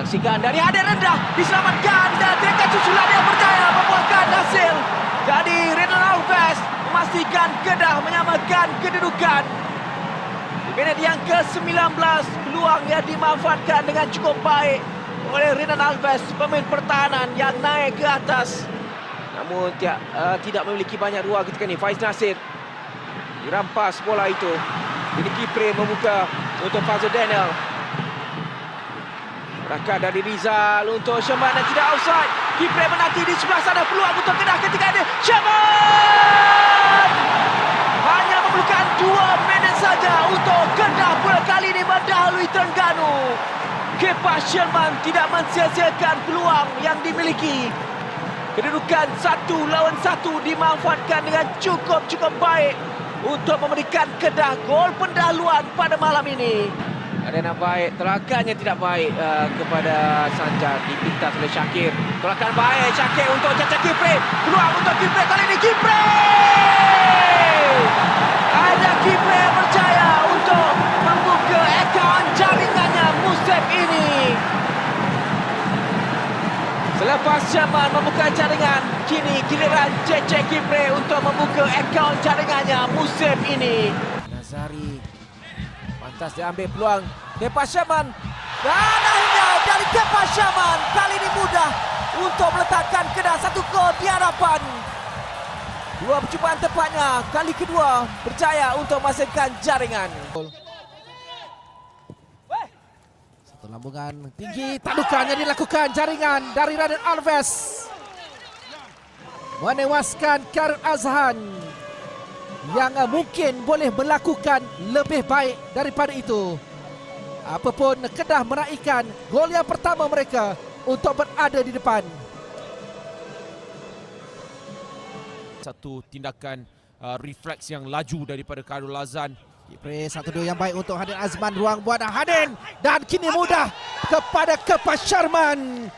Saksikan dari hadir rendah, diselamatkan dan tingkat susulan yang berjaya membuahkan hasil. Jadi Renan Alves memastikan Kedah menyamakan kedudukan. Di minit yang ke-19, peluang yang dimanfaatkan dengan cukup baik oleh Renan Alves, pemain pertahanan yang naik ke atas. Namun tidak memiliki banyak ruang ketika ini. Faiz Nasir dirampas bola itu. Ini Kipre membuka untuk Fazal Daniel. Rakan dari Rizal untuk Sherman dan tidak offside. Kipre menanti di sebelah sana, peluang untuk Kedah ketika ini. Sherman! Hanya memerlukan 2 minit saja untuk Kedah pula kali ini mendahului Terengganu. Kepa Sherman tidak mensia-siakan peluang yang dimiliki. Kedudukan 1 lawan 1 dimanfaatkan dengan cukup baik untuk memberikan Kedah gol pendahuluan pada malam ini. Ada yang baik, tolakannya tidak baik kepada Sanjar, dipintas oleh Syakir. Tolakan baik Syakir untuk Caca Kipre. Peluang untuk Kipre kali ini, Kipre! Ada Kipre yang berjaya untuk membuka akaun jaringannya musim ini. Selepas Sherman membuka jaringan, kini giliran Cece Kipre untuk membuka akaun jaringannya musim ini. Nazari pantas diambil peluang Kepa Sherman. Dan akhirnya dari Kepa Sherman kali ini mudah untuk meletakkan Kedah 1 gol di hadapan. 2 percubaan tepatnya, kali kedua berjaya untuk menghasilkan jaringan. Satu lambungan tinggi, tandukannya dilakukan jaringan dari Renan Alves. Menewaskan Karun Azhan yang mungkin boleh melakukan lebih baik daripada itu. Apapun, Kedah meraihkan gol yang pertama mereka untuk berada di depan. Satu tindakan refleks yang laju daripada Khairul Azhan. Kipre 1-2 yang baik untuk Hadin Azman, ruang buat Hadin dan kini mudah kepada Kepa Sherman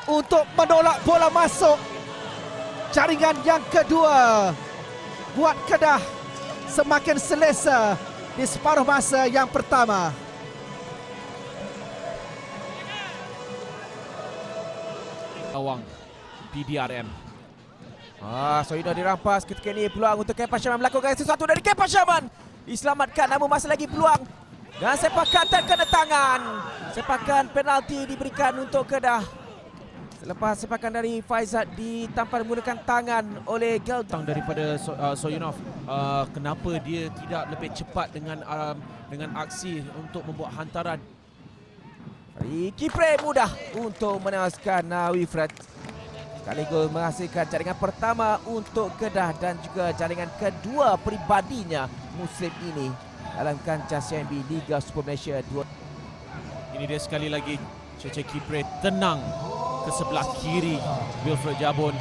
untuk menolak bola masuk. Jaringan yang kedua buat Kedah semakin selesa di separuh masa yang pertama. Awang PDRM. Sohino dirampas ketika ini, peluang untuk Kepa Sherman melakukan sesuatu dari Kepa Sherman. Diselamatkan namun masih lagi peluang. Dan sepakan terkena tangan. Sepakan penalti diberikan untuk Kedah. Selepas sepakan dari Faizat ditampar menggunakan tangan oleh Geltang Daripada Soyunov, kenapa dia tidak lebih cepat dengan aksi untuk membuat hantaran. Kipre mudah untuk menewaskan Wilfred. Sekaligus menghasilkan jaringan pertama untuk Kedah dan juga jaringan kedua peribadinya musim ini dalam kancah CMB Liga Super Malaysia 2. Ini dia sekali lagi, Cece Kipre tenang ke sebelah kiri Wilfred Jabon.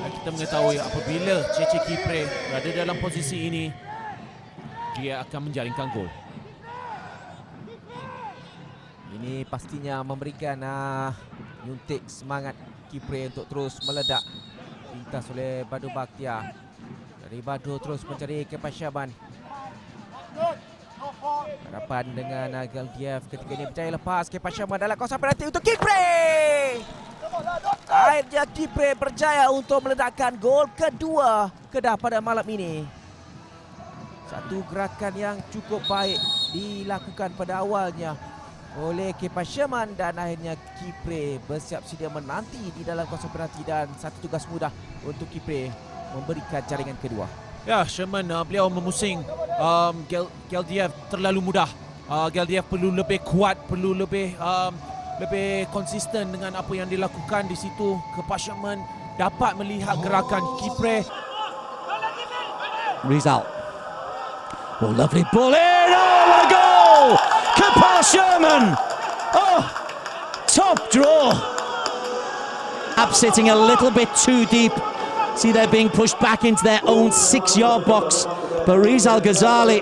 Dan kita mengetahui apabila Cece Kipre berada dalam posisi ini, dia akan menjaringkan gol. Ini pastinya memberikan nyuntik semangat Kipre untuk terus meledak. Pintas oleh Badu Bakhtiar. Dari Badu terus mencari Kepa Sherman. Harapan dengan Galdiev ketika ini berjaya lepas. Kepa Sherman dalam kawasan penalti untuk Kipre. Akhirnya Kipre berjaya untuk meledakkan gol kedua Kedah pada malam ini. Satu gerakan yang cukup baik dilakukan pada awalnya oleh Kepa Sherman dan akhirnya Kipre bersiap sedia menanti di dalam kawasan penalti dan satu tugas mudah untuk Kipre memberikan jaringan kedua. Ya, Sherman beliau memusing Galdiev terlalu mudah. Galdiev perlu lebih kuat, perlu lebih konsisten dengan apa yang dilakukan di situ. Kepa Sherman dapat melihat gerakan Kipre. Rizal. Oh, lovely ball in. Oh, what a goal! Kepa Sherman. Oh, top draw. Up sitting a little bit too deep. See, they're being pushed back into their own 6-yard box. But Rizal Ghazali,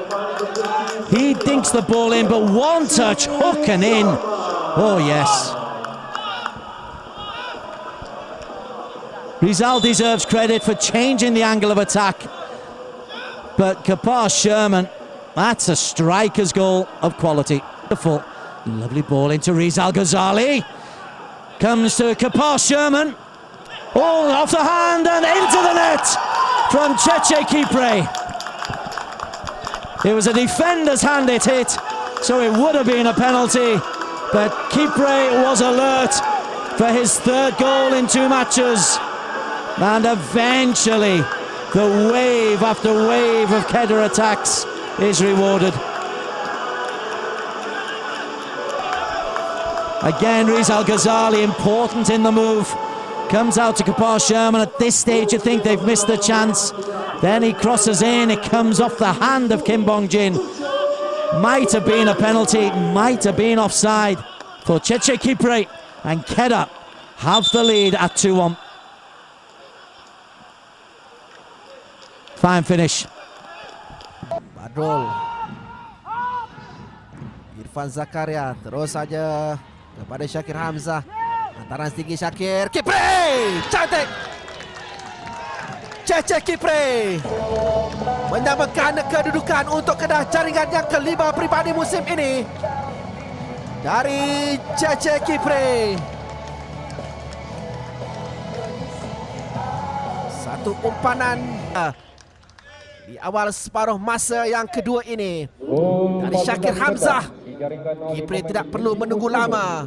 he dinks the ball in, but one touch, hook and in. Oh, yes. Rizal deserves credit for changing the angle of attack. But Kepa Sherman, that's a striker's goal of quality. Wonderful Lovely ball into Rizal Ghazali. Comes to Kapar Sherman. Oh, off the hand and into the net from Cheche Kipre. It was a defender's hand it hit, so it would have been a penalty. But Kipre was alert for his third goal in 2 matches. And eventually, the wave after wave of Kedah attacks is rewarded. Again, Rizal Ghazali, important in the move. Comes out to Kapar Sherman. At this stage, you think they've missed the chance. Then he crosses in. It comes off the hand of Kim Bong Jin. Might have been a penalty. Might have been offside for Cheche Kipre. And Kedah have the lead at 2-1. Fine finish. Badrul. Irfan Zakaria terus saja kepada Syakir Hamzah. Hantaran tinggi Syakir. Kipre! Cantik! Cheche Kipre menyamakan kedudukan untuk Kedah, jaringan yang kelima peribadi musim ini dari Cheche Kipre. Satu umpanan di awal separuh masa yang kedua ini dari Syakir Hamzah. Kipre tidak perlu menunggu lama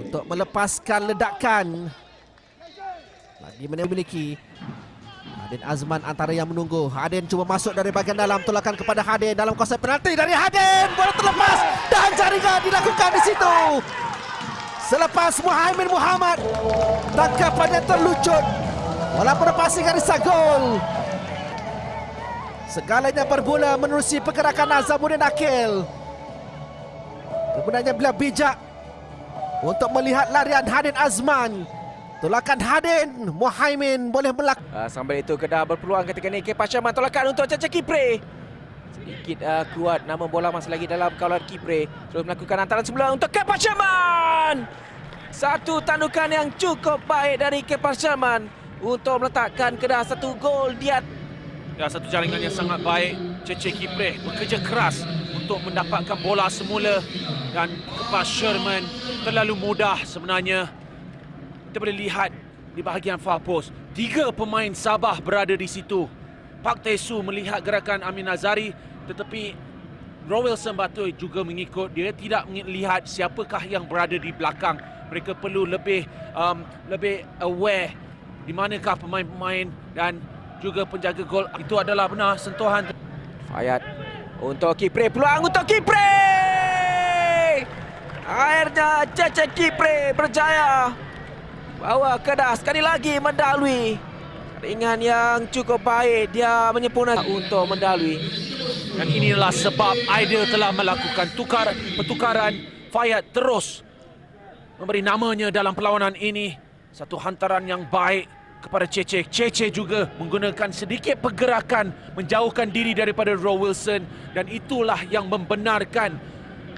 untuk melepaskan ledakan. Lagi memiliki Hadin Azman antara yang menunggu. Hadin cuba masuk dari bahagian dalam, tolakan kepada Hadin dalam kawasan penalti dari Hadin. Bola terlepas dan jaringan dilakukan di situ. Selepas Muhaimin Muhammad, tangkapannya terlucut walaupun passing Arisa gol. Segalanya bermula menerusi pergerakan Azamuddin Akil. Kemudiannya beliau bijak untuk melihat larian Hadin Azman. Tolakan Hadin, Muhaimin boleh melakukan. Sambil itu Kedah berpeluang ketika ini. Kapar Sherman tolakan untuk Cheche Kipre. Sedikit kuat, namun bola masih lagi dalam kawalan Kipre. Terus melakukan hantaran sebelah untuk Kapar Sherman. Satu tandukan yang cukup baik dari Kapar Sherman untuk meletakkan Kedah 1 gol dia. Ya, satu jaringan yang sangat baik. Cheche Kipre bekerja keras untuk mendapatkan bola semula. Dan Kapar Sherman terlalu mudah sebenarnya. Kita boleh lihat di bahagian far post, 3 pemain Sabah berada di situ. Park Tae-soo melihat gerakan Amin Azari, tetapi Rowelson Batoi juga mengikut. Dia tidak melihat siapakah yang berada di belakang. Mereka perlu lebih aware di manakah pemain-pemain dan juga penjaga gol. Itu adalah benar sentuhan. Fayad untuk Kipre, peluang untuk Kipre. Akhirnya Cheche Kipre berjaya bawa Kedah sekali lagi mendalui. Ringan yang cukup baik, dia menyempurnakan untuk mendalui. Dan inilah sebab Aidil telah melakukan pertukaran. Fayad terus memberi namanya dalam perlawanan ini. Satu hantaran yang baik kepada Cheche. Cheche juga menggunakan sedikit pergerakan menjauhkan diri daripada Rowelson. Dan itulah yang membenarkan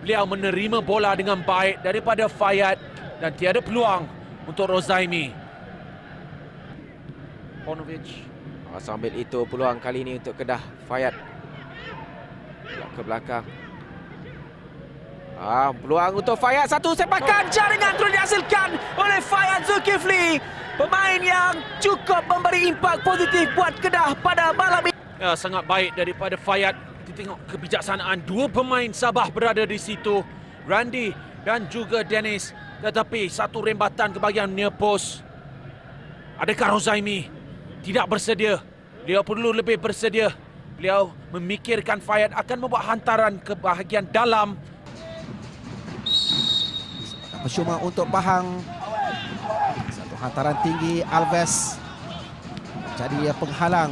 beliau menerima bola dengan baik daripada Fayad. Dan tiada peluang untuk Rozaimi. Ponovic. Sambil itu peluang kali ini untuk Kedah. Fayad ke belakang. Peluang untuk Fayad. Satu sepakan jaringan terus dihasilkan oleh Fayad Zulkifli. Pemain yang cukup memberi impak positif buat Kedah pada malam ini. Ya, sangat baik daripada Fayad. Kita tengok kebijaksanaan. 2 pemain Sabah berada di situ. Randy dan juga Dennis. Tetapi satu rembatan ke bahagian near post. Adakah Rozaimi tidak bersedia? Beliau perlu lebih bersedia. Beliau memikirkan Fayad akan membuat hantaran ke bahagian dalam. Percuma untuk Pahang. Satu hantaran tinggi Alves jadi penghalang.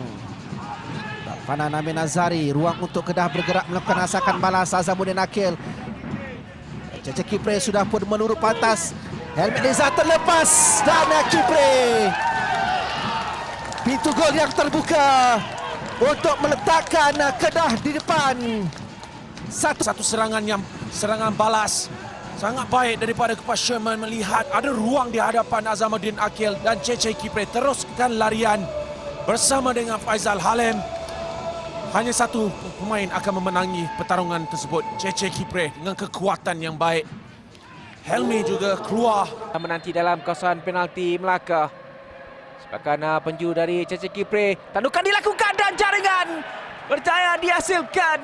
Fanan Amin Azari. Ruang untuk Kedah bergerak melakukan asakan balas. Azamuddin Akil. Cheche Kipre sudah pun menurut pantas. Helmet Liza terlepas dan Kipre. Pintu gol yang terbuka untuk meletakkan Kedah di depan. Satu serangan balas sangat baik daripada Kapar Sherman melihat ada ruang di hadapan Azamuddin Akil dan Cheche Kipre teruskan larian bersama dengan Faizal Halim. hanya satu pemain akan memenangi pertarungan tersebut. Cece Kipre dengan kekuatan yang baik. Helmi juga keluar. Menanti dalam kawasan penalti Melaka. Sepakan penju dari Cece Kipre. Tandukan dilakukan dan jaringan berjaya dihasilkan.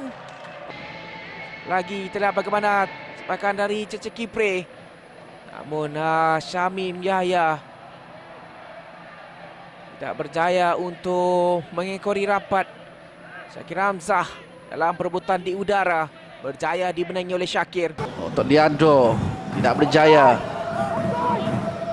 Lagi terlihat bagaimana sepakan dari Cece Kipre. Namun Syamim Yahya tidak berjaya untuk mengekori rapat. Syakir Hamzah dalam perebutan di udara berjaya dimenangi oleh Syakir. Untuk Leandro tidak berjaya.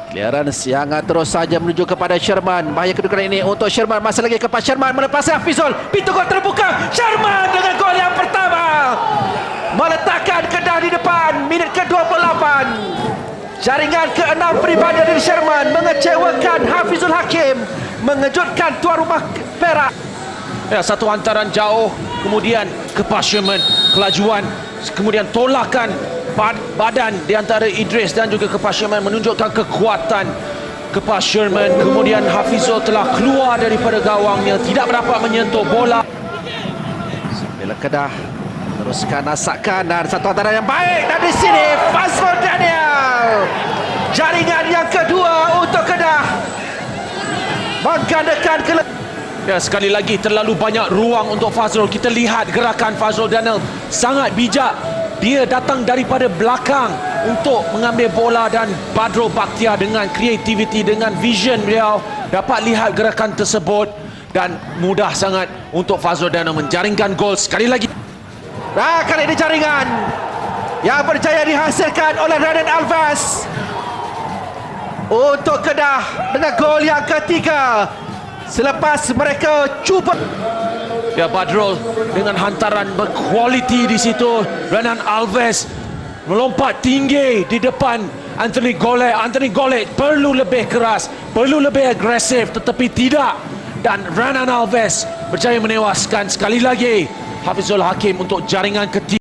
Clearance yang terus saja menuju kepada Sherman. Bahaya kedudukan ini untuk Sherman. Masih lagi kepada Sherman melepasi Hafizul. Pintu gol terbuka. Sherman dengan gol yang pertama. Meletakkan Kedah di depan. Minit ke-28. Jaringan ke-6 peribadi dari Sherman mengecewakan Hafizul Hakim. Mengejutkan tuan rumah Perak. Ya, satu hantaran jauh, kemudian kepas Sherman, kelajuan, kemudian tolakan badan di antara Idris dan juga kepas Sherman menunjukkan kekuatan kepas Sherman. Kemudian Hafizul telah keluar daripada gawangnya, tidak dapat menyentuh bola. Bila Kedah teruskan asakan dan satu hantaran yang baik dan di sini Fazrul Daniel. Jaringan yang kedua untuk Kedah menggandakan Ya, sekali lagi terlalu banyak ruang untuk Fazrul. Kita lihat gerakan Fazrul Daniel sangat bijak. Dia datang daripada belakang untuk mengambil bola dan Badrul Bakhtiar dengan kreativiti, dengan vision beliau dapat lihat gerakan tersebut dan mudah sangat untuk Fazrul Daniel menjaringkan gol sekali lagi. kali ini jaringan yang berjaya dihasilkan oleh Renan Alves untuk Kedah dengan gol yang ketiga selepas mereka cuba. Ya, Badrul dengan hantaran berkualiti di situ. Renan Alves melompat tinggi di depan Anthony Golek. Anthony Golek perlu lebih keras, perlu lebih agresif, tetapi tidak. Dan Renan Alves berjaya menewaskan sekali lagi Hafizul Hakim untuk jaringan ketiga.